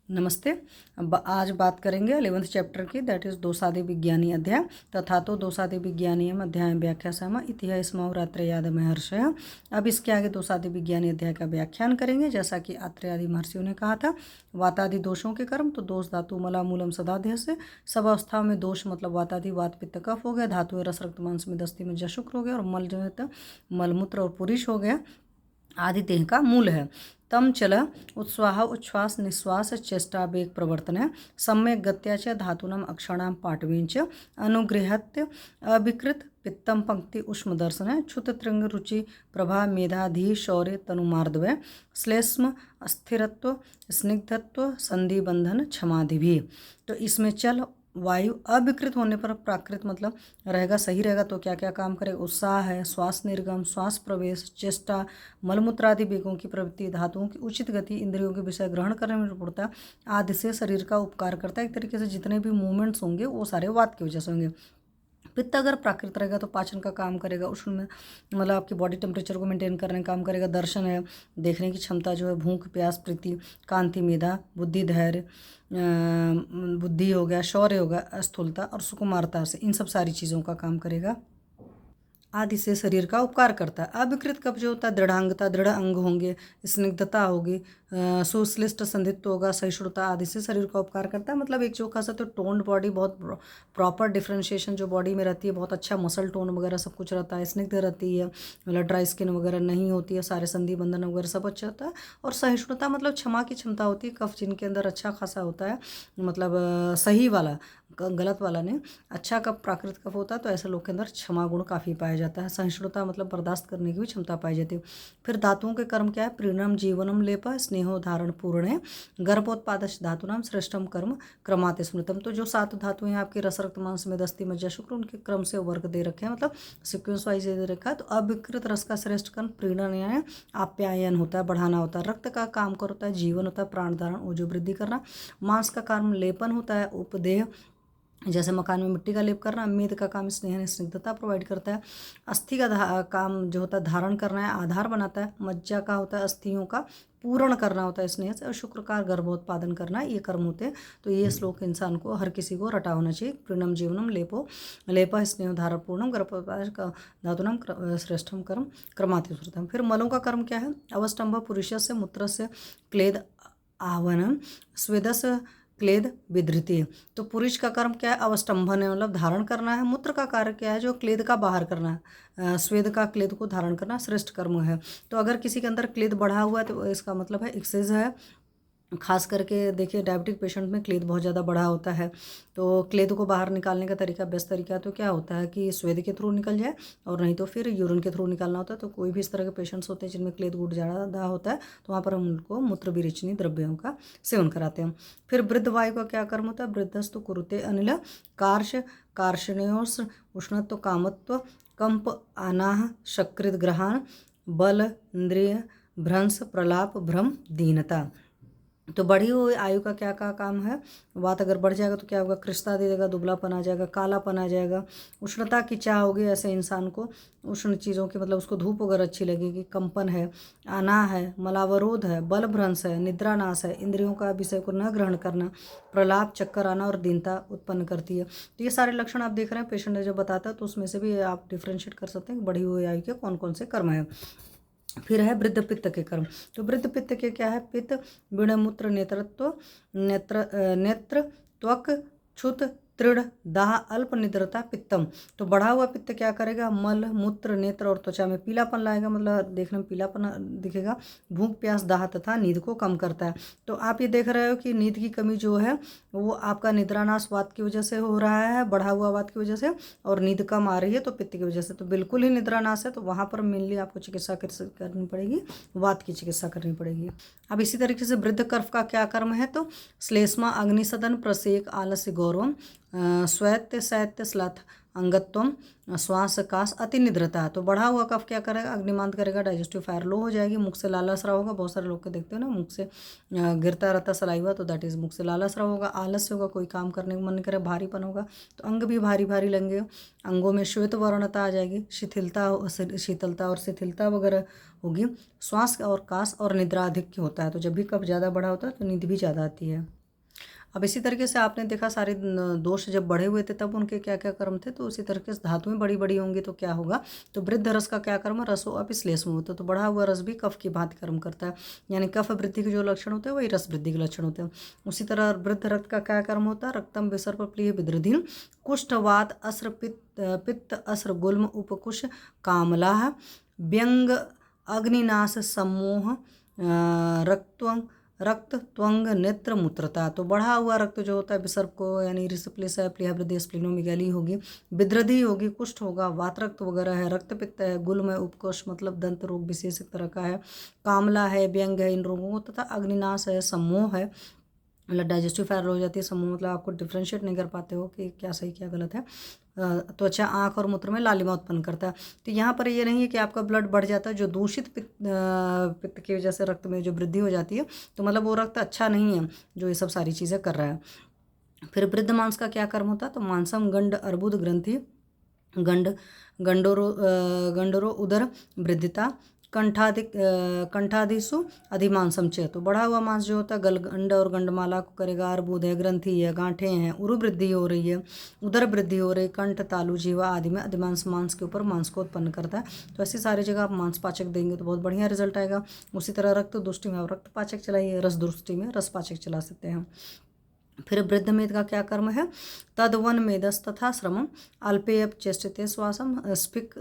नमस्ते। अब आज बात करेंगे 11th चैप्टर की, दैट इज़ दोसादि विज्ञानी अध्याय तथा तो दोसादि विज्ञानी अध्याय व्याख्या सम इतिहास मौरात्रेयाद महर्षय। अब इसके आगे दोसादि विज्ञानी अध्याय का व्याख्यान करेंगे। जैसा कि आत्रेयादि महर्षियों ने कहा था, वातादि दोषों के कर्म, तो दोष धातु मला मूलम सदाध्याय से सब अवस्थाओं में दोष मतलब वातादि वात पित्त कफ हो गया, धातु रस रक्त मांस में दस्ती में शुक्र हो गया, और मल जो है तो मलमूत्र और पुरुष हो गया, आदि देह का मूल है। तम चल उत्स्वाह उच्छ्वास निश्वास चेष्टा वेग प्रवर्तन सम्यक गत्या च धातूनाम अक्षराणाम पाटवींच अनुगृहत्य अविकृत पित्तम पंक्ति उष्म दर्शन क्षुत त्रिंग रुचि प्रभा मेधाधि शौर्य तनुमार्दव श्लेष्म अस्थिरत्व स्निग्धत्व संधि बंधन क्षमाधि भी। तो इसमें चल वायु अविकृत होने पर प्राकृत मतलब रहेगा, सही रहेगा। तो क्या क्या काम करेगा? उत्साह है, श्वास निर्गम, श्वास प्रवेश, चेष्टा, मलमूत्रादि वेगों की प्रवृत्ति, धातुओं की उचित गति, इंद्रियों के विषय ग्रहण करने में प्रवृत्ता आदि से शरीर का उपकार करता है। एक तरीके से जितने भी मूवमेंट्स होंगे वो सारे वात की वजह से होंगे। पित्त अगर प्राकृत रहेगा तो पाचन का काम करेगा, उष्ण में मतलब आपकी बॉडी टेम्परेचर को मेंटेन करने का काम करेगा। दर्शन है, देखने की क्षमता जो है, भूख प्यास प्रीति, कांति मेधा, बुद्धि धैर्य, बुद्धि हो गया, शौर्य हो गया, स्थूलता और सुकुमारता से इन सब सारी चीज़ों का काम करेगा। आदि से शरीर का उपकार करता है। अविकृत कब्ज होता है, दृढ़ांगता, दृढ़ अंग होंगे, स्निग्धता होगी, सुश्लिष्ट संधित्व होगा, सहिष्णुता आदि से शरीर का उपकार करता है। मतलब एक जो खासा तो टोन्ड बॉडी, बहुत प्रॉपर डिफ्रेंशिएशन जो बॉडी में रहती है, बहुत अच्छा मसल टोन वगैरह सब कुछ रहता है, स्निग्ध रहती है, मतलब ड्राई स्किन वगैरह नहीं होती है, सारे संधि बंधन वगैरह सब अच्छा होता है। और सहिष्णुता मतलब क्षमा की क्षमता होती है, कफ जिनके अंदर अच्छा खासा होता है, मतलब सही वाला, गलत वाला नहीं, अच्छा कफ प्राकृत कफ होता है तो ऐसे लोग के अंदर क्षमा गुण काफ़ी पाया जाता है। सहिष्णुता मतलब बर्दाश्त करने की भी क्षमता पाई जाती है। फिर धातुओं के कर्म क्या है? प्रीणम जीवनम लेप स्नेहो धारण पूर्ण, गर्भोत्पादश धातुनाम श्रेष्ठम कर्म क्रमात स्मृतम। तो जो 7 धातुएं आपके रस रक्त मांस में दस्ती मज्जा शुक्र, उनके क्रम से वर्ग दे रखे हैं, मतलब सिक्वेंस वाइज दे रखा है। तो अविकृत रस का श्रेष्ठ कर्म प्रीणन यानी आप्यायन होता है, बढ़ाना होता है। रक्त का काम कर होता है जीवन होता है, प्राण धारण ऊर्जा वृद्धि करना। मांस का काम लेपन होता है, उपदेह जैसे मकान में मिट्टी का लेप करना। मेद का काम स्नेह स्निग्धता प्रोवाइड करता है। अस्थि का काम जो होता है धारण करना है, आधार बनाता है। मज्जा का होता है अस्थियों का पूर्ण करना होता है स्नेह से। और शुक्र का गर्भोत्पादन करना, ये कर्म होते हैं। तो ये श्लोक इंसान को, हर किसी को रटा होना चाहिए। प्रीणम जीवनम लेपो लेपा स्नेह धारण पूर्णम गर्भोत्पादन धातुनाम श्रेष्ठम कर्म क्रमाति श्रुतम। फिर मलों का कर्म क्या है? अवस्टंभ पुरुष से मूत्र से क्लेद आह्वानम स्वेदस क्लेद विधृति। तो पुरुष का कर्म क्या है? अवस्टंभन है, मतलब धारण करना है। मूत्र का कार्य क्या है? जो क्लेद का बाहर करना है। स्वेद का क्लेद को धारण करना श्रेष्ठ कर्म है। तो अगर किसी के अंदर क्लेद बढ़ा हुआ है तो इसका मतलब है एक्सेस है। खास करके देखिए डायबिटिक पेशेंट में क्लेद बहुत ज़्यादा बढ़ा होता है। तो क्लेद को बाहर निकालने का तरीका, बेस्ट तरीका तो क्या होता है कि स्वेद के थ्रू निकल जाए, और नहीं तो फिर यूरिन के थ्रू निकालना होता है। तो कोई भी इस तरह के पेशेंट्स होते हैं जिनमें क्लेद गुड ज़्यादा होता है, तो वहाँ पर हम उनको मूत्र विरेचनी द्रव्यों का सेवन कराते हैं। फिर वृद्ध वायु का क्या कर्म होता है? वृद्धस्तु कुरुते अनिल कार्श कार्षणयोस उष्णत्व कामत्व कंप आनाह शकृत ग्रहण बल इंद्रिय भ्रंश प्रलाप भ्रम दीनता। तो बढ़ी हुई आयु का क्या का काम है? वात अगर बढ़ जाएगा तो क्या होगा? कृष्णता दे देगा, दुबलापन आ जाएगा, कालापन आ जाएगा। उष्णता की चाह होगी ऐसे इंसान को, उष्ण चीज़ों की, मतलब उसको धूप वगैरह अच्छी लगेगी। कंपन है, आना है, मलावरोध है, बल भ्रंश है, निद्रानाश है, इंद्रियों का विषय को न ग्रहण करना, प्रलाप चक्कर आना और दीनता उत्पन्न करती है। तो ये सारे लक्षण आप देख रहे हैं पेशेंट ने जब बताता है, तो उसमें से भी आप डिफ्रेंशिएट कर सकते हैं बढ़ी हुई आयु के कौन कौन से कर्म है। फिर है वृद्ध पित्त के कर्म। तो वृद्ध पित्त के क्या है? पित्त विणमूत्र नेत्रत्व नेत्र त्वक क्षुत तृण दाह अल्प निद्रता पित्तम। तो बढ़ा हुआ पित्त क्या करेगा? मल मूत्र नेत्र और त्वचा में पीलापन लाएगा, मतलब देखने में पीलापन दिखेगा। भूख प्यास दाह तथा नींद को कम करता है। तो आप ये देख रहे हो कि नींद की कमी जो है वो आपका निद्रानाश वात की वजह से हो रहा है, बढ़ा हुआ वात की वजह से, और नींद कम आ रही है तो पित्त की वजह से। तो बिल्कुल ही निद्रानाश है तो वहाँ पर मेनली आपको चिकित्सा करनी पड़ेगी, वात की चिकित्सा करनी पड़ेगी। अब इसी तरीके से वृद्ध कर्फ का क्या कर्म है? तो श्लेष्मा अग्निसदन प्रसेक आलस्य गौरवम स्वैत्य शैत्य श्लथ अंगत्वम श्वास काश अति निद्रता। तो बढ़ा हुआ कफ क्या करेगा? अग्निमांद करेगा, डाइजेस्टिव फायर लो हो जाएगी, मुख से लाला स्राव होगा। बहुत सारे लोग के देखते हो ना, मुख से गिरता रहता सलाइवा, तो दैट इज मुख से लाला स्राव होगा। आलस्य होगा, कोई काम करने का मन नहीं करे, भारीपन होगा, तो अंग भी भारी भारी लगेंगे। अंगों में श्वेत वर्णता आ जाएगी, शीतलता और शिथिलता वगैरह होगी। श्वास और काश और निद्रा अधिक होता है। तो जब भी कफ ज़्यादा बढ़ा होता है तो नींद भी ज़्यादा आती है। अब इसी तरीके से आपने देखा सारे दोष जब बढ़े हुए थे तब उनके क्या क्या कर्म थे, तो उसी तरीके से धातुएं बड़ी बड़ी होंगी तो क्या होगा, तो वृद्ध रस का क्या कर्म है, रसो अपि श्लेष्म होता है, तो बढ़ा हुआ रस भी कफ की भांति कर्म करता है, यानी कफ वृद्धि के जो लक्षण होते हैं वही रस वृद्धि के लक्षण होते हैं। उसी तरह वृद्ध रक्त का क्या कर्म होता है, रक्तम विसर्प प्लिय विदृधि कुष्ठवात अस्र पित्त अस्र गुल्म उपकुश कामला व्यंग अग्निनाश सम्मोह रक्त त्वंग नेत्र मूत्रता, तो बढ़ा हुआ रक्त जो होता है विसर्प को यानी रिसप्लेस है, प्लिहा वृद्धि स्प्लिनोमेगाली होगी, विद्रधि होगी, कुष्ठ होगा, वात रक्त वगैरह है, रक्त पित्त है, गुल्म है, उपकोष मतलब दंत रोग विशेष एक तरह का है, कामला है, व्यंग है इन रोगों को, तथा अग्निनाश है, सम्मोह है, मतलब डाइजेस्टिव फायर हो जाती है, समूह मतलब आपको डिफ्रेंशिएट नहीं कर पाते हो कि क्या सही क्या गलत है। त्वचा आँख और मूत्र में लालिमा उत्पन्न करता है। तो यहाँ पर ये नहीं है कि आपका ब्लड बढ़ जाता है, जो दूषित पित्त की वजह से रक्त में जो वृद्धि हो जाती है, तो मतलब वो रक्त अच्छा नहीं है जो ये सब सारी चीज़ें कर रहा है। फिर वृद्ध मांस का क्या कर्म होता है, तो मांसम गंड अर्बुद ग्रंथि गंडरो उदर वृद्धिता कंठादिशु अधिमांसम च, तो बढ़ा हुआ मांस जो होता है गलगंड और गंडमाला को करेगा, अर्बुद है, ग्रंथि है, गांठें हैं, उरु वृद्धि हो रही है, उदर वृद्धि हो रही है, कंठ तालु जीवा आदि में अधिमांस मांस के ऊपर मांस को उत्पन्न करता है। तो ऐसी सारी जगह आप मांस पाचक देंगे तो बहुत बढ़िया रिजल्ट आएगा। उसी तरह रक्त दुष्टि में रक्त पाचक चलाइए, रस दुष्टि में रस पाचक चला सकते हैं। फिर वृद्ध मेद का क्या कर्म है, तदवन मेदस तथा श्रमम अल्पेयप चेष्टते श्वासम स्पिक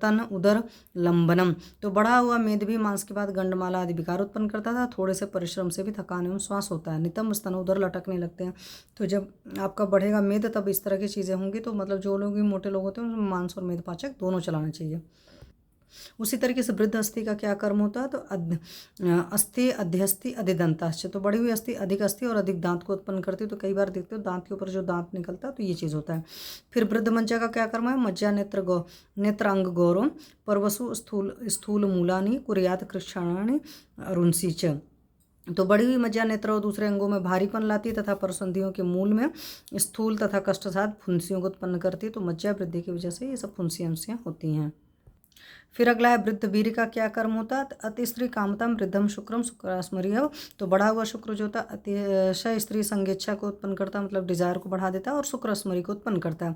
तन उदर लंबनम, तो बढ़ा हुआ मेद भी मांस के बाद गंडमाला आदि विकार उत्पन्न करता था, थोड़े से परिश्रम से भी थकान एवं श्वास होता है, नितम स्तन उदर लटकने लगते हैं। तो जब आपका बढ़ेगा मेद तब इस तरह की चीज़ें होंगी, तो मतलब जो लोग भी मोटे लोग होते हैं उनमें मांस और मेद पाचक दोनों चलाना चाहिए। उसी तरीके से वृद्ध अस्थि का क्या कर्म होता है, तो अस्थि अध्यस्थि अधिदंताश्च, तो बढ़ी हुई अस्थि अधिक अस्थि और अधिक दांत को उत्पन्न करती है। तो कई बार देखते हो दांत के ऊपर जो दांत निकलता है तो ये चीज़ होता है। फिर वृद्ध मज्जा का क्या कर्म है, मज्जा नेत्रांग गौरव परवसु स्थूल मूलानी कुरियात कृक्षाणी अरुंसी च, तो बढ़ी हुई मज्जा नेत्र और दूसरे अंगों में भारीपन लाती तथा परसंधियों के मूल में स्थूल तथा कष्टसाध फुंसियों को उत्पन्न करती है। तो मज्जा वृद्धि की वजह से ये सब फुंसियाँ होती हैं। फिर अगला है वृद्ध वीर का क्या कर्म होता है, अति स्त्री कामतम वृद्धम शुक्रम शुक्रास्मरीय, तो बढ़ा हुआ शुक्र जो होता है अतिशय स्त्री संगेच्छा को उत्पन्न करता है, मतलब डिजायर को बढ़ा देता है, और शुक्र स्मरी को उत्पन्न करता है।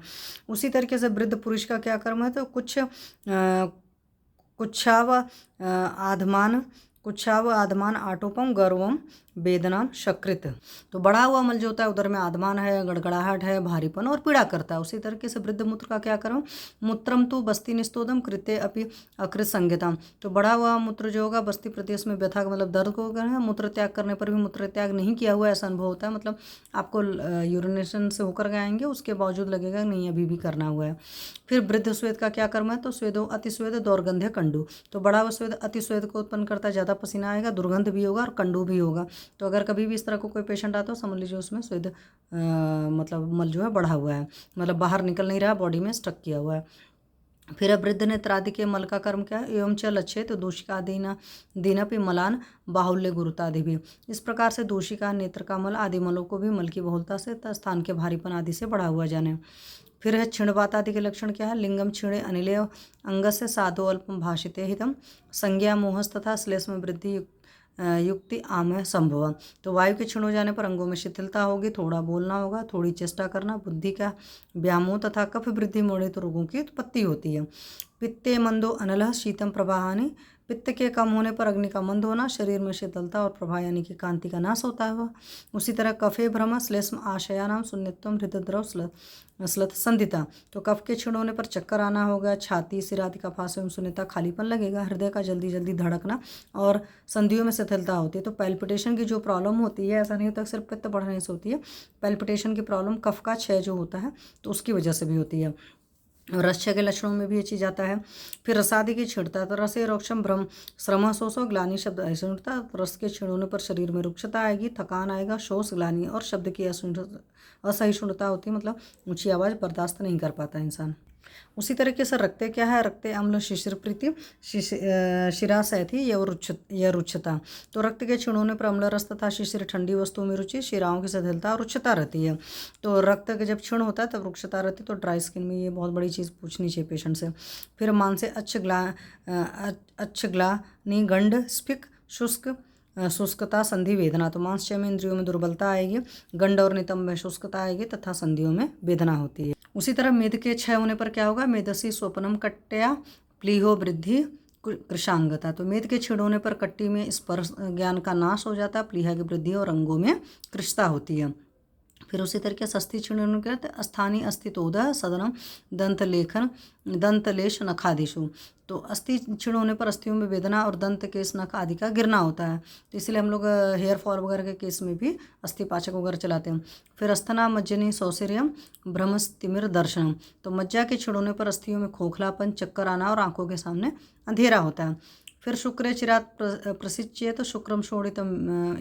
उसी तरीके से वृद्ध पुरुष का क्या कर्म है, तो कुच्छाव आधमान आटोपम गर्वम वेदना शकृत, तो बढ़ा हुआ मल जो होता है उधर में आधमान है, गड़गड़ाहट है, भारीपन और पीड़ा करता है। उसी तरीके से वृद्ध मूत्र का क्या कर्म, मूत्रम तो बस्ती निस्तोदम कृत्य अपि अकृत संज्ञताम, तो बढ़ा हुआ मूत्र जो होगा बस्ती प्रदेश में व्यथा मतलब दर्द को करना, मूत्र त्याग करने पर भी मूत्र त्याग नहीं किया हुआ ऐसा अनुभव होता है, मतलब आपको यूरिनेशन से होकर के आएंगे उसके बावजूद लगेगा नहीं अभी भी करना हुआ है। फिर वृद्ध स्वेद का क्या कर्म है, तो स्वेदो अतिस्वेद दौर्गंध्य कंडू, तो बढ़ा हुआ स्वेद अतिस्वेद को उत्पन्न करता है, ज़्यादा पसीना आएगा, दुर्गंध भी होगा और कंडू भी होगा। तो अगर कभी भी इस तरह को कोई पेशेंट आता हो समझ लीजिए उसमें स्वेद मतलब मल जो है बढ़ा हुआ है, मतलब बाहर निकल नहीं रहा, बॉडी में स्टक किया हुआ है। फिर अब वृद्ध नेत्रादि के मल का कर्म क्या है, एवं च लच्छे तो दोषिका दीनपि मलान बाहुल्य गुरुतादि भी, इस प्रकार से दोषिका नेत्र का मल आदि मलों को भी मल की बहुलता से स्थान के भारीपन आदि से बढ़ा हुआ जाने। फिर है क्षीणवात आदि के लक्षण क्या है, लिंगम क्षीणे अनिले अंगस्य साधो अल्पम भाषिते हितम संज्ञा मोहस तथा श्लेष्म वृद्धि युक्ति आमय संभव, तो वायु के क्षीण हो जाने पर अंगों में शिथिलता होगी, थोड़ा बोलना होगा, थोड़ी चेष्टा करना, बुद्धि का व्यामोह तथा कफ वृद्धि मोहित रोगों की उत्पत्ति होती है। पित्ते मंदो अनलह शीतम प्रवाहानि, पित्त के कम होने पर अग्नि का मंद होना, शरीर में शीतलता और प्रभा यानी कि कांति का नाश होता है। उसी तरह कफे भ्रम श्लेष्म आशयानाम शून्यत्वम हृदयद्रव स्लथ संधिता, तो कफ के क्षीण होने पर चक्कर आना होगा, छाती सिर आदि का फांस एवं शून्यता खालीपन लगेगा, हृदय का जल्दी जल्दी धड़कना और संधियों में शिथिलता होती है। तो पैल्पिटेशन की जो प्रॉब्लम होती है ऐसा नहीं होता सिर्फ पित्त बढ़ने से होती है, पैल्पिटेशन की प्रॉब्लम कफ का क्षय जो होता है तो उसकी वजह से भी होती है। रस्य के लक्षणों में भी ये चीज़ आता है। फिर रसादि की क्षीणता, तो रसे रोक्षम भ्रम श्रम शोषो ग्लानि शब्द असहिष्णुता, रस के क्षीण होने पर शरीर में रुक्षता आएगी, थकान आएगा, शोष ग्लानि और शब्द की असहिष्णुता होती है, मतलब ऊंची आवाज़ बर्दाश्त नहीं कर पाता इंसान। उसी तरीके से रक्ते क्या है, रक्ते अम्ल शिशिर प्रीति शिराशैथी यह रुच्छता, तो रक्त के क्षीण होने पर अम्ल रस तथा शिशिर ठंडी वस्तुओं में रुचि, शिराओं की शिथिलता और रुक्षता रहती है। तो रक्त जब क्षीण होता है तब रुक्षता रहती है, तो ड्राई स्किन में ये बहुत बड़ी चीज़ पूछनी चाहिए पेशेंट से। फिर मान से अच्छ ग्लानि गंड स्फिक शुष्क शुष्कता संधि वेदना। तो मांसचय में इंद्रियों में दुर्बलता आएगी, गंड और नितंब में शुष्कता आएगी तथा संधियों में वेदना होती है। उसी तरह मेद के क्षय होने पर क्या होगा, मेदसी स्वप्नम कट्टया प्लीहो वृद्धि कृशांगता। तो मेद के क्षीण होने पर कट्टी में स्पर्श ज्ञान का नाश हो जाता है, प्लीहा की वृद्धि और अंगों में कृशता होती है। फिर उसी तरीके से अस्थि क्षीण के स्थानीय अस्थितोदय सदनम दंतलेश नखादिशु। तो अस्थि क्षीण होने पर अस्थियों में वेदना और दंत केस नख आदि का गिरना होता है। तो इसलिए हम लोग हेयर फॉल वगैरह के केस में भी अस्थिपाचक वगैरह चलाते हैं। फिर अस्थना मज्जनी सौसर्यम भ्रमस्तिमिर दर्शनम। तो मज्जा के क्षीण होने पर अस्थियों में खोखलापन, चक्कर आना और आंखों के सामने अंधेरा होता है। फिर शुक्रे चिरात प्रसिच्येत शुक्रम शोणितम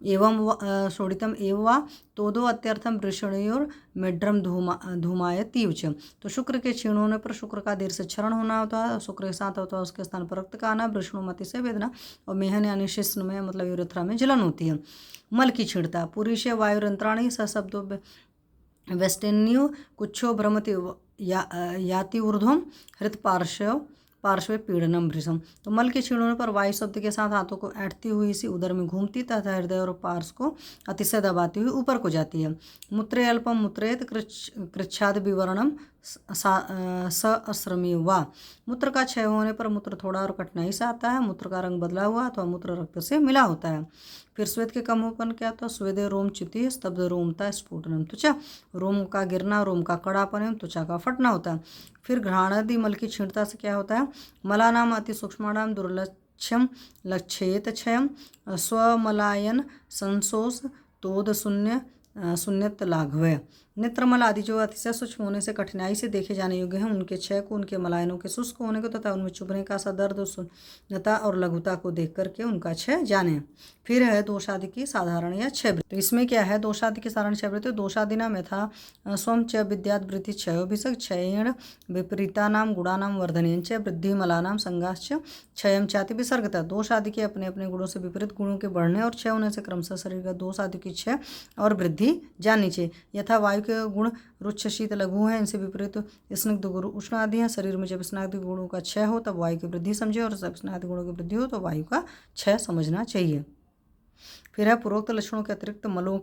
एवं शोणितम एव वा तोदो अत्यर्थम वृषणयोर मेड्रम धूमाय तीव्च। तो शुक्र के क्षीण होने पर शुक्र का देर से क्षरण होना होता है, शुक्र के साथ होता है उसके स्थान पर रक्त का आना, वृषणुमति से वेदना और मेहन यानी शिश्न में मतलब यूरेथ्रा में जलन होती है। मल की क्षीणता पुरुष वायुरंत्राणी सशब्दों वेस्टेन्यू कुच्छो भ्रमति याति ऊर्ध्वम हृत पार्श्व पीड़नम भृशम। तो मल के क्षीण होने पर वायु शब्द के साथ हाथों को ऐंठती हुई सी उदर में घूमती तथा हृदय और पार्श्व को अतिशय दबाती हुई ऊपर को जाती है। मूत्रे अल्पम मूत्रेत कृच्छाद विवरणम स अश्रमी वा। मूत्र का क्षय होने पर मूत्र थोड़ा और कठिनाई से आता है, मूत्र का रंग बदला हुआ अथवा मूत्र रक्त से मिला होता है। फिर श्वेत के कम होपन क्या होता है, स्वेदे रोम च्युति स्तब्ध रोमता स्फुटनम त्वचा। रोम का गिरना, रोम का कड़ापन एवं त्वचा का फटना होता है। फिर घ्राणादि मल की क्षीणता से क्या होता है, मलानाम अति सूक्ष्माणाम दुर्लक्ष्यम लक्षेत क्षयम स्वमलायन संसोष तोद शून्यत लाघवय। नेत्रमल आदि जो अतिशय सूक्ष्म होने से कठिनाई से देखे जाने योग्य हैं, उनके क्षय को, उनके मलायनों के शुष्क होने को तथा उनमें चुभने का सा दर्द, शून्यता और लघुता को देख करके उनका क्षय जाने। फिर है दोषादि की साधारण या क्षय वृत्ति। तो इसमें क्या है, दोषादि की साधारण क्षय वृत्ति। दोषादिनाम यथा स्वम च विद्याद वृत्ति क्षयोभिषक क्षयेण विपरीतानाम गुणानाम वर्धनेन च वृद्धि मलानाम संगाश्च क्षयम चाति विसर्गता। दोष आदि के अपने अपने गुणों से विपरीत गुणों के बढ़ने और क्षय होने से क्रमशः शरीर का दोष आदि की क्षय और वृद्धि जाननी चाहिए। यथा वायु के गुण रुच्छ शीत लघु है, इनसे विपरीत स्निग्ध गुरु उष्ण आदि हैं। शरीर में जब स्नादि गुणों का क्षय हो तब वायु की वृद्धि समझे, और जब स्नादि गुणों की वृद्धि हो तो वायु का क्षय समझना चाहिए। फिर है पूर्वोक्त लक्षणों के अतिरिक्त मलों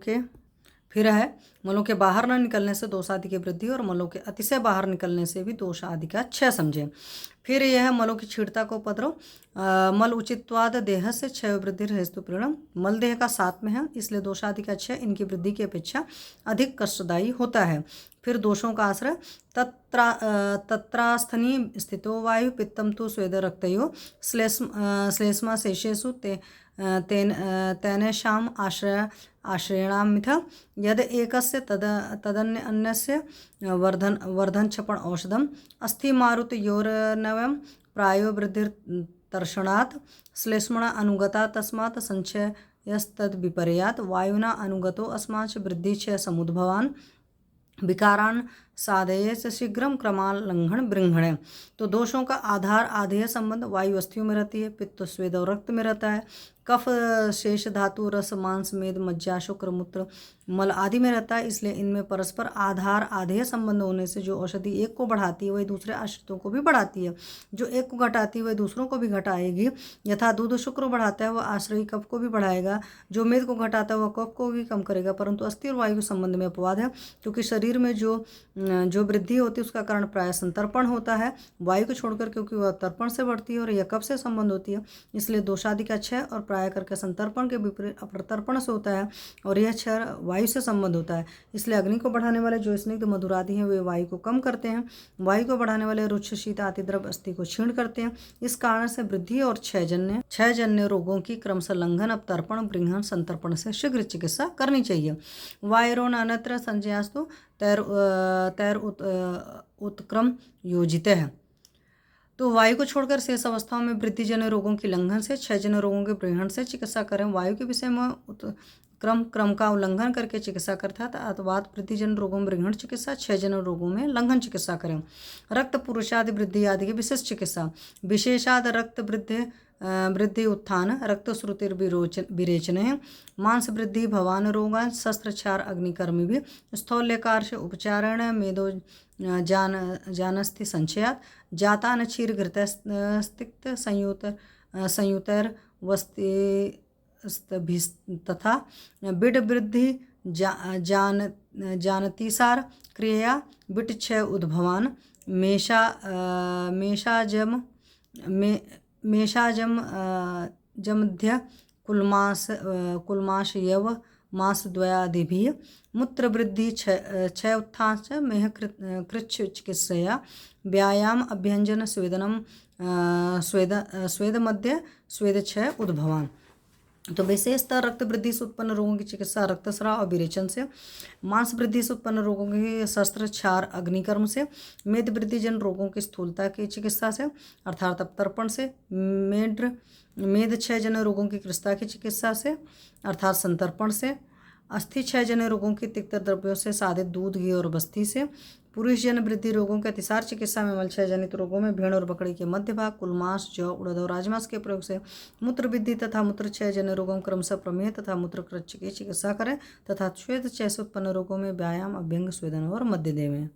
के बाहर न निकलने से दोष आदि की वृद्धि और मलों के अतिशय बाहर निकलने से भी दोष आदि का क्षय समझे। फिर यह है मलों की क्षीणता को उपद्रव। मल उचित्वाद देह से क्षय वृद्धि हेतु प्रेरणम। मल देह का साथ में है, इसलिए दोष आदि का क्षय इनकी वृद्धि की अपेक्षा अधिक कष्टदायी होता है। फिर दोषों का आश्रय तत्रास्थनी स्थितो वायु पित्तम तो स्वेद रक्तयो श्लेष्मा शेषेषु तेनेषाम आश्रयणामिथ यद एकस्य तदन्य अन्यस्य वर्धन क्षपण औषधम अस्थि मारुतयोर्नवम प्रायो वृद्धिर्तर्षणात् श्लेष्मणा अनुगता तस्मात् संचयस्तद विपर्यात् वायुना अनुगतो अस्माच्च वृद्धि च समुद्भवान् विकारान साधये से शीघ्रम क्रमालंघन बृंघण। तो दोषों का आधार आधेय संबंध वायु अस्थियों में रहती है, पित्त स्वेद और रक्त में रहता है, कफ शेष धातु रस मांस मेद मज्जा शुक्र मूत्र मल आदि में रहता है। इसलिए इनमें परस्पर आधार आधेय संबंध होने से जो औषधि एक को बढ़ाती है वही दूसरे आश्रितों को भी बढ़ाती है, जो एक को घटाती है वह दूसरों को भी घटाएगी। यथा दूध शुक्र बढ़ाता है वह आश्रयी कफ को भी बढ़ाएगा, जो मेद को घटाता है वह कफ को भी कम करेगा। परंतु अस्थि और वायु के संबंध में अपवाद है, क्योंकि शरीर में जो वृद्धि होती है उसका कारण प्राय संतर्पण होता है वायु को छोड़कर, क्योंकि वह तर्पण से बढ़ती है और यह कफ से संबंध होती है। इसलिए दोषादि का क्षय और प्राय करके संतर्पण के विपरीत अप्रतर्पण से होता है, और यह क्षय वायु से संबंध होता है। इसलिए अग्नि को बढ़ाने वाले जो स्निग्ध मधुर आदि हैं वे वायु को कम करते हैं, वायु को बढ़ाने वाले रुच्छ शीत आदि द्रव्य अस्थि को क्षीण करते हैं। इस कारण से वृद्धि और क्षयजन्य रोगों की क्रमशः लंघन अपतर्पण बृंहन संतर्पण से शीघ्र चिकित्सा करनी चाहिए। वायरोन अन्यत्र संजयास्तु तैर उत्क्रम योजित है। तो वायु को छोड़कर शेष अवस्थाओं में वृद्धिजन्य रोगों की लंघन से, क्षयजन्य रोगों के बृहण से चिकित्सा करें। वायु के विषय में क्रम का उल्लंघन करके चिकित्सा करता है, अथवा वृद्धिजन्य रोगों में बृहण चिकित्सा, क्षयजन्य रोगों में लंघन चिकित्सा करें। रक्त पुरुषादि वृद्धि आदि की विशेष चिकित्सा। विशेषाद रक्त वृद्धि उत्थान रक्त श्रुतिर विरेचन मांस वृद्धि भवान रोगान शस्त्रक्षार अग्निकर्मी भी स्थौल्यकार से उपचारण मेदो जानस्थि संचयात जाता न क्षीर घृतस्तिक्त संयुतर वस्ति तथा बिड वृद्धि जानतीसार क्रिया बिट क्षय उद्भवान मेषाजम मेषाजम जमध्य कुलमाश यव मासद्वयादिभिः मूत्रवृद्धि क्षय उत्थान मेह कृच्छ चिकित्सया व्यायाम अभ्यंजन स्वेदनम स्वेद मध्य स्वेद क्षय उद्भवान। तो विशेषतः रक्त वृद्धि से उत्पन्न रोगों की चिकित्सा रक्तस्राव और विरेचन से, मांस वृद्धि से उत्पन्न रोगों की शस्त्र क्षार अग्निकर्म से, मेद वृद्धि जन रोगों की स्थूलता की चिकित्सा से अर्थात तर्पण से, मेद क्षय जन रोगों की कृष्णता की चिकित्सा से अर्थात संतर्पण से, अस्थि क्षय जन रोगों की तिक्त द्रव्यों से साधित दूध घी और बस्ती से, पुरुष जन वृद्धि रोगों के अतिसार चिकित्सा में मलक्षय जनित रोगों में भेड़ और बकरी के मध्य भाग, कुलमास, जौ, उड़द और राजमास के प्रयोग से, मूत्र वृद्धि तथा मूत्र क्षय जन रोगों क्रमशः प्रमेह तथा मूत्र कृच्छ की चिकित्सा करें तथा श्वेत क्षय से उत्पन्न रोगों में व्यायाम अभ्यंग स्वेदन और मध्य देवें।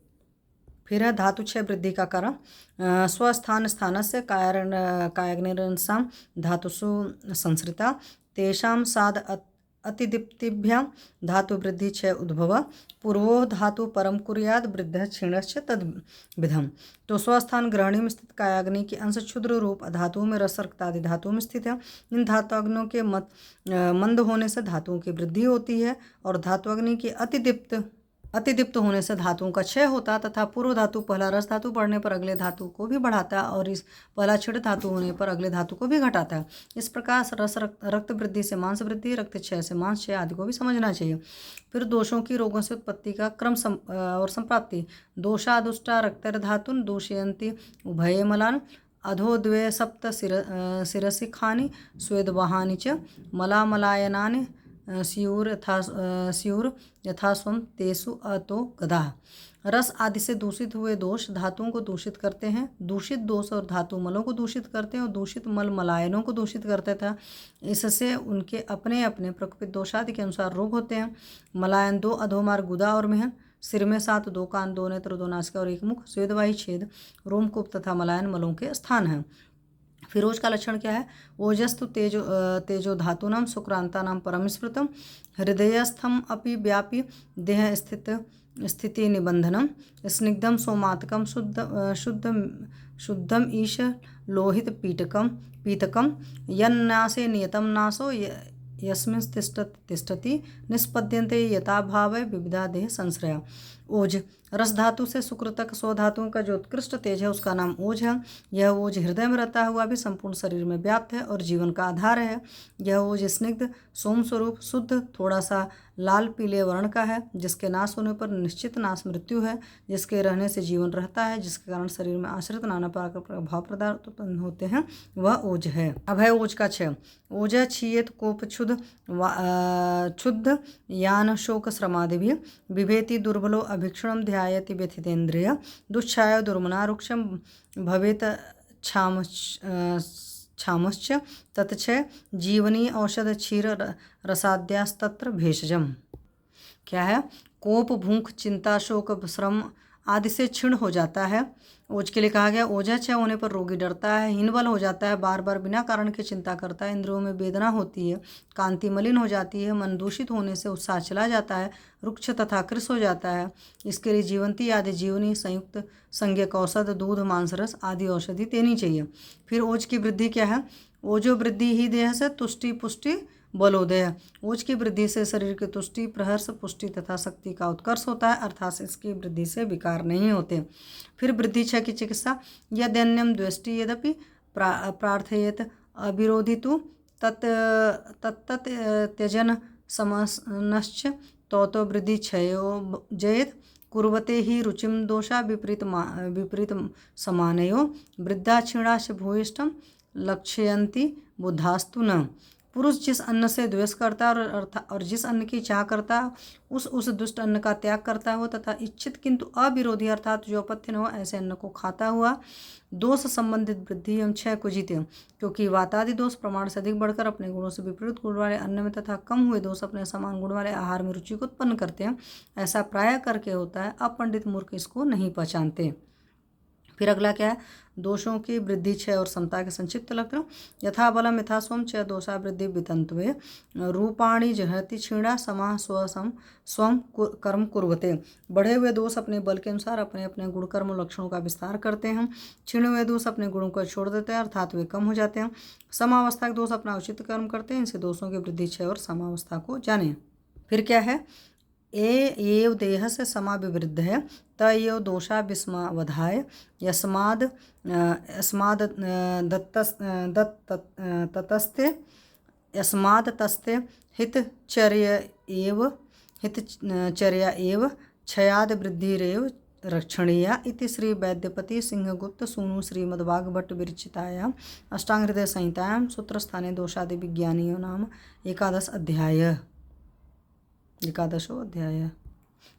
फिर है धातु क्षय वृद्धि का कारण। स्वस्थान स्थानस्य कायग्निरंसां धातुषु संसृता तेषां साध अतिदीप्तिभ्यां धातु वृद्धि क्षय उद्भव पूर्वो धातु परम कुर्याद वृद्ध क्षीणश्च तद विधम। तो स्वस्थान ग्रहणी में स्थित कायाग्नि की अंश क्षुद्र रूप धातुओं में रस रक्तादि धातुओं में स्थित है। इन धातुअग्नियों के मंद होने से धातुओं की वृद्धि होती है और धातुअग्नि की अतिदीप्त होने से धातुओं का क्षय होता तथा पूर्व धातु पहला रस धातु बढ़ने पर अगले धातु को भी बढ़ाता है और इस पहला क्षीण धातु होने पर अगले धातु को भी घटाता है। इस प्रकार रक्त वृद्धि से मांस वृद्धि, रक्त क्षय से मांस क्षय आदि को भी समझना चाहिए। फिर दोषों की रोगों से उत्पत्ति का क्रम और संप्राप्ति। दोषादुष्टा रक्तर्धातुन दोषयन्ति उभये मलान अधो द्वे सप्त शिरसि खानि स्वेदवाहानि च मलामलायनानि स्यूर यथा स्वम तेसु अतो गदा। रस आदि से दूषित हुए दोष धातुओं को दूषित करते हैं। दूषित दोष और धातु मलों को दूषित करते हैं और दूषित मल मलायनों को दूषित करते था। इससे उनके अपने अपने प्रकोपित दोषादि के अनुसार रोग होते हैं। मलायन 2 अधोमार्ग गुदा और मेहन, सिर में 7 2 कान 2 नेत्र 2 नासिका और 1 मुख, स्वेदवाही छेद रोमकूप तथा मलायन मलों के स्थान हैं। फिर ओज का लक्षण क्या है? ओजस्तु तेजो धातूनां सुक्रांतानां परम स्मृतम हृदयस्थम अपि व्यापी देह स्थिति निबंधनम स्निग्धम सोमातकम शुद्धम ईश लोहित पीतकम यन्नासे नियतम नासो यस्मिन् तिष्ठति निष्पद्यन्ते यथा भावे विविधा देह संश्रया। ओज रस धातु से शुक्र तक 100 धातुओं का जो उत्कृष्ट तेज है उसका नाम ओज है। यह ओज हृदय में रहता हुआ भी संपूर्ण शरीर में व्याप्त है और जीवन का आधार है। यह ओज स्निग्ध सोम स्वरूप शुद्ध थोड़ा सा लाल पीले वर्ण का है, जिसके नाश होने पर निश्चित नाश मृत्यु है, जिसके रहने से जीवन रहता है, जिसके कारण शरीर में आश्रित नाना प्रकार के प्रभाव पदार्थ उत्पन्न होते हैं, वह ओज है। अब है ओज का क्षय। ओज क्षीयत कोप क्षुद्ध यान शोक श्रमादिभिः बिभेति दुर्बलो अभीक्षणं ध्यायति व्यथितेन्द्रिय दुःच्छाय दुर्मना रुक्षं भवेत क्षामश्च तत्क्षय जीवनी औषध क्षीर रसाद्यास्तत्र भेषजम। क्या है? कोप भूख चिंता शोक श्रम आदि से क्षीण हो जाता है। ओज के लिए कहा गया ओझा क्षय होने पर रोगी डरता है, हीनबल हो जाता है, बार बार बिना कारण के चिंता करता है, इंद्रियों में वेदना होती है, कांति मलिन हो जाती है, मन दूषित होने से उत्साह चला जाता है, रुक्ष तथा कृश हो जाता है। इसके लिए जीवंती आदि जीवनी संयुक्त संज्ञक औषध दूध मांसरस आदि औषधि देनी चाहिए। फिर ओज की वृद्धि क्या है? ओजो वृद्धि ही देह से तुष्टि पुष्टि बलोदय। ओज की वृद्धि से शरीर की तुष्टि प्रहर्ष पुष्टि तथा शक्ति का उत्कर्ष होता है, अर्थात इसकी वृद्धि से विकार नहीं होते। फिर वृद्धि क्षय की चिकित्सा। यद्यन्यम द्वेष्टि यद्यपि प्रार्थयेत अविरोधितु तत्त त्यजन समनश्च तो वृद्धि क्षयो जयेत कुर्वते ही रुचिम दोषा विपरीत समानयो वृद्धा क्षीणाश भूयिष्ठम लक्ष्यन्ति बुद्धास्तु न। पुरुष जिस अन्न से द्वेष करता है और जिस अन्न की चाह करता है उस दुष्ट अन्न का त्याग करता हो तथा इच्छित किंतु अविरोधी अर्थात जो अपथ्य न हो ऐसे अन्न को खाता हुआ दोष संबंधित वृद्धि एवं क्षय को जीते। क्योंकि वातादि दोष प्रमाण से अधिक बढ़कर अपने गुणों से विपरीत गुण वाले अन्न में तथा कम हुए दोष अपने समान गुण वाले आहार में रुचि को उत्पन्न करते हैं। ऐसा प्रायः करके होता है, अपंडित मूर्ख इसको नहीं पहचानते। फिर अगला क्या है, दोषों की वृद्धि, क्षय और समता के संक्षिप्त लक्षण। यथा बलम यथा स्वम च दोषा वृद्धि वितंत्वे रूपाणी जहति क्षीणा समा स्वसम स्वम कर्म कुर्वते। बढ़े हुए दोष अपने बल के अनुसार अपने अपने गुण कर्म लक्षणों का विस्तार करते हैं। क्षीण हुए दोष अपने गुणों को छोड़ देते हैं अर्थात वे कम हो जाते हैं। समावस्था के दोष अपना उचित कर्म करते हैं। इनसे दोषों की वृद्धि, क्षय और समावस्था को जाने। फिर क्या है, एव देह से समाविवृद्ध है तयव दोषा विस्मावधाय यस्माद यस्माद ततस्ते यस्माद तस्ते हितचर्या एव क्षयाद वृद्धिरेव रक्षणीया इति श्री वैद्यपति सिंहगुप्त सूनु श्रीमद्भागवत विरचितायां अष्टांग हृदय संहितायां सूत्रस्थाने दोषादि विज्ञानियों नाम एकादशो अध्याय।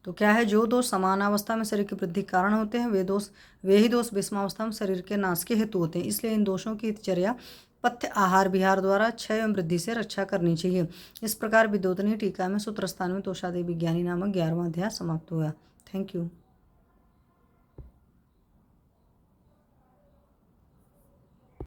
तो क्या है, जो दोष समानावस्था में शरीर की वृद्धि के कारण होते हैं वे ही दोष विषमावस्था में शरीर के नाश के हेतु होते हैं। इसलिए इन दोषों की दिनचर्या पथ्य आहार विहार द्वारा क्षय एवं वृद्धि से रक्षा करनी चाहिए। इस प्रकार विद्योतनी टीका में सूत्रस्थान में दोषादि विज्ञानी नामक 11वां अध्याय समाप्त हुआ। Thank you.